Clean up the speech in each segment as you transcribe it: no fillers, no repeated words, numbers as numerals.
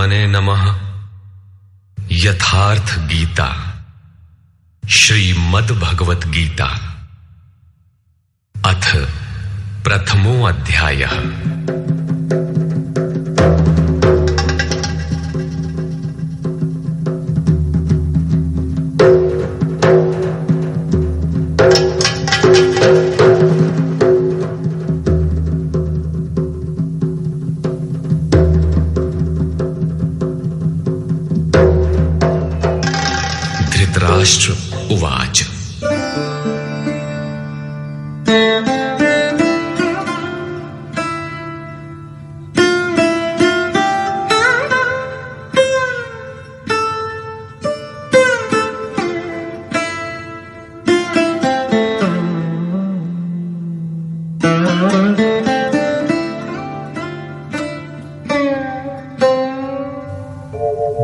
परमात्मने नमः। यथार्थ गीता, श्रीमद् भगवत गीता, अथ प्रथमो अध्यायः। धृतराष्ट्र उवाच।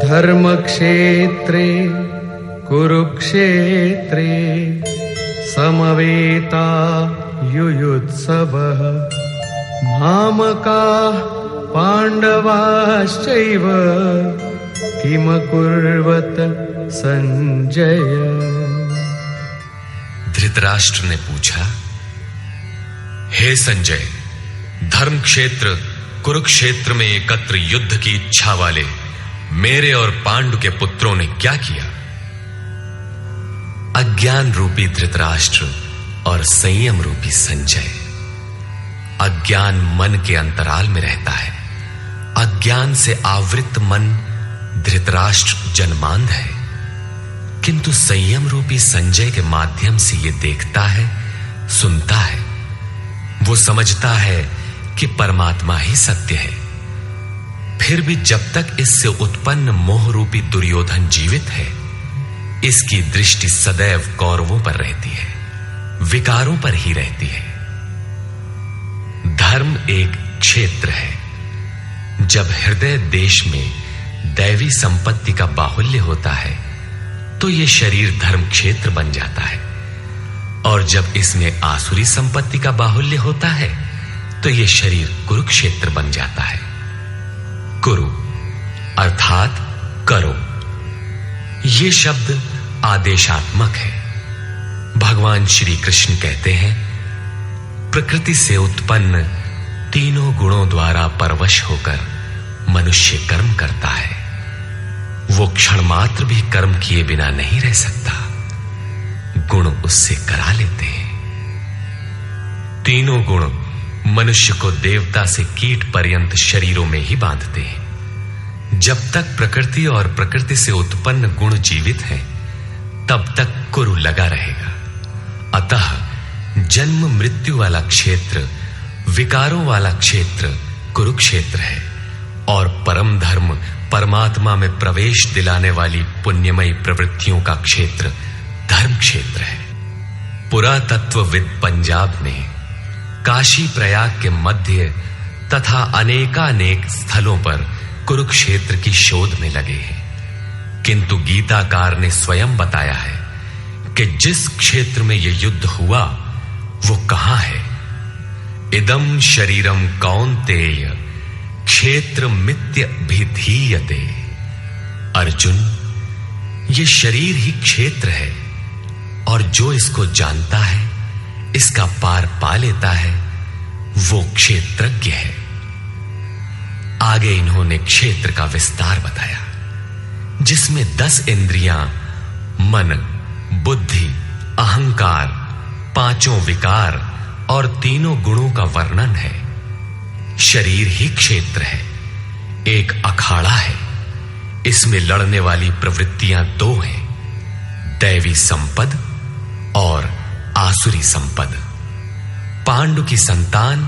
धर्मक्षेत्रे कुरुक्षेत्रे समवेता युयुत्सवः मामकाः पाण्डवाश्चैव किमकुर्वत संजय। धृतराष्ट्र ने पूछा, हे संजय, धर्म क्षेत्र कुरुक्षेत्र में एकत्र युद्ध की इच्छा वाले मेरे और पांडु के पुत्रों ने क्या किया? अज्ञान रूपी धृतराष्ट्र और संयम रूपी संजय। अज्ञान मन के अंतराल में रहता है। अज्ञान से आवृत मन धृतराष्ट्र जन्मांध है, किंतु संयम रूपी संजय के माध्यम से यह देखता है, सुनता है। वो समझता है कि परमात्मा ही सत्य है। फिर भी जब तक इससे उत्पन्न मोह रूपी दुर्योधन जीवित है, इसकी दृष्टि सदैव कौरवों पर रहती है, विकारों पर ही रहती है। धर्म एक क्षेत्र है। जब हृदय देश में दैवी संपत्ति का बाहुल्य होता है तो यह शरीर धर्म क्षेत्र बन जाता है, और जब इसमें आसुरी संपत्ति का बाहुल्य होता है तो यह शरीर कुरुक्षेत्र बन जाता है। कुरु अर्थात करो। यह शब्द आदेशात्मक है। भगवान श्री कृष्ण कहते हैं, प्रकृति से उत्पन्न तीनों गुणों द्वारा परवश होकर मनुष्य कर्म करता है। वो क्षण मात्र भी कर्म किए बिना नहीं रह सकता। गुण उससे करा लेते हैं। तीनों गुण मनुष्य को देवता से कीट पर्यंत शरीरों में ही बांधते हैं। जब तक प्रकृति और प्रकृति से उत्पन्न गुण जीवित हैं, तब तक कुरु लगा रहेगा। अतः जन्म मृत्यु वाला क्षेत्र, विकारों वाला क्षेत्र कुरुक्षेत्र है, और परम धर्म परमात्मा में प्रवेश दिलाने वाली पुण्यमयी प्रवृत्तियों का क्षेत्र धर्म क्षेत्र है। पुरातत्वविद पंजाब में काशी प्रयाग के मध्य तथा अनेकानेक स्थलों पर कुरुक्षेत्र की शोध में लगे हैं, किंतु गीताकार ने स्वयं बताया है कि जिस क्षेत्र में यह युद्ध हुआ वो कहां है। इदं शरीरम कौन्तेय क्षेत्र मित्य भिधीयते। अर्जुन, ये शरीर ही क्षेत्र है, और जो इसको जानता है, इसका पार पा लेता है, वो क्षेत्रज्ञ है। आगे इन्होंने क्षेत्र का विस्तार बताया, जिसमें 10 इंद्रियां, मन, बुद्धि, अहंकार, 5 विकार और 3 गुणों का वर्णन है। शरीर ही क्षेत्र है, एक अखाड़ा है। इसमें लड़ने वाली प्रवृत्तियां 2 हैं, दैवी संपद और आसुरी संपद। पांडु की संतान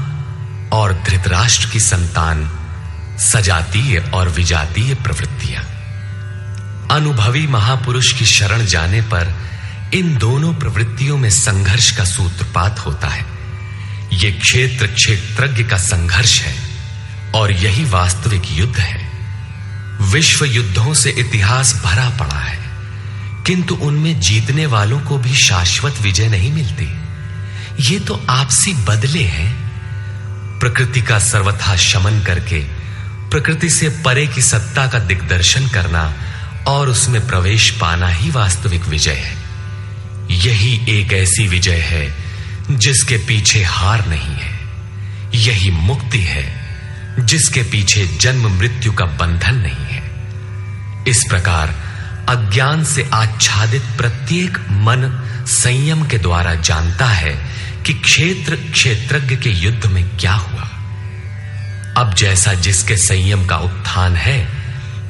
और धृतराष्ट्र की संतान सजातीय और विजातीय प्रवृत्तियां। अनुभवी महापुरुष की शरण जाने पर इन दोनों प्रवृत्तियों में संघर्ष का सूत्रपात होता है। यह क्षेत्र क्षेत्रज्ञ का संघर्ष है, और यही वास्तविक युद्ध है। विश्व युद्धों से इतिहास भरा पड़ा है, किंतु उनमें जीतने वालों को भी शाश्वत विजय नहीं मिलती। ये तो आपसी बदले हैं। प्रकृति का सर्वथा शमन करके प्रकृति से परे की सत्ता का दिग्दर्शन करना और उसमें प्रवेश पाना ही वास्तविक विजय है। यही एक ऐसी विजय है जिसके पीछे हार नहीं है। यही मुक्ति है जिसके पीछे जन्म मृत्यु का बंधन नहीं है। इस प्रकार अज्ञान से आच्छादित प्रत्येक मन संयम के द्वारा जानता है कि क्षेत्र क्षेत्रज्ञ के युद्ध में क्या हुआ। अब जैसा जिसके संयम का उत्थान है,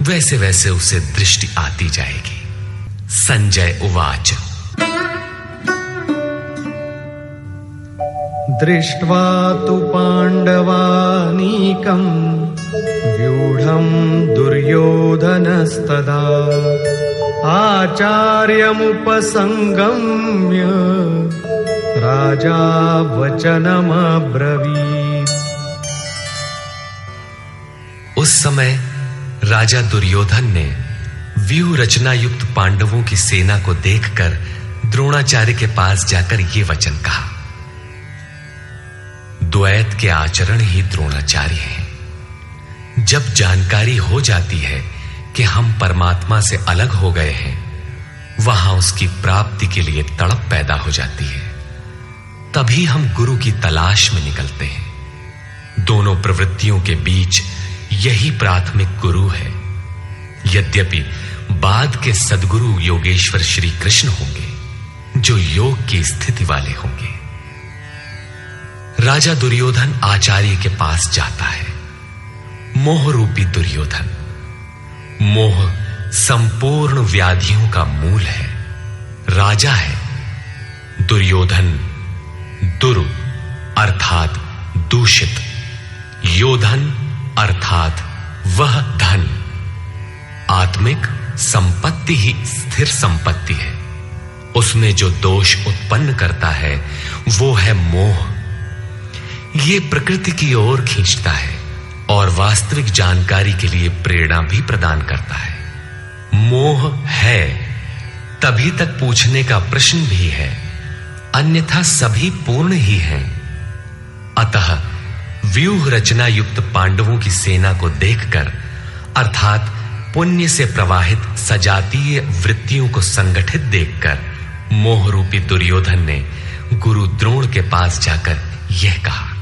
वैसे वैसे उसे दृष्टि आती जाएगी। संजय उवाच। दृष्ट्वा तु पाण्डवानीकं व्यूढं दुर्योधनस्तदा आचार्यमुपसंगम्य राजा वचनमब्रवीत्। उस समय राजा दुर्योधन ने व्यूह रचना युक्त पांडवों की सेना को देखकर द्रोणाचार्य के पास जाकर यह वचन कहा। द्वैत के आचरण ही द्रोणाचार्य हैं। जब जानकारी हो जाती है कि हम परमात्मा से अलग हो गए हैं, वहां उसकी प्राप्ति के लिए तड़प पैदा हो जाती है। तभी हम गुरु की तलाश में निकलते हैं। दोनों प्रवृत्तियों के बीच यही प्राथमिक गुरु है। यद्यपि बाद के सद्गुरु योगेश्वर श्री कृष्ण होंगे, जो योग की स्थिति वाले होंगे। राजा दुर्योधन आचार्य के पास जाता है। मोह रूपी दुर्योधन। मोह संपूर्ण व्याधियों का मूल है। राजा है। दुर्योधन दुर अर्थात दूषित, योधन अर्थात वह धन। आत्मिक संपत्ति ही स्थिर संपत्ति है। उसमें जो दोष उत्पन्न करता है वो है मोह। ये प्रकृति की ओर खींचता है और वास्तविक जानकारी के लिए प्रेरणा भी प्रदान करता है। मोह है तभी तक पूछने का प्रश्न भी है, अन्यथा सभी पूर्ण ही हैं। अतः व्यूह रचना युक्त पांडवों की सेना को देखकर, अर्थात पुण्य से प्रवाहित सजातीय वृत्तियों को संगठित देखकर, मोह रूपी दुर्योधन ने गुरु द्रोण के पास जाकर यह कहा।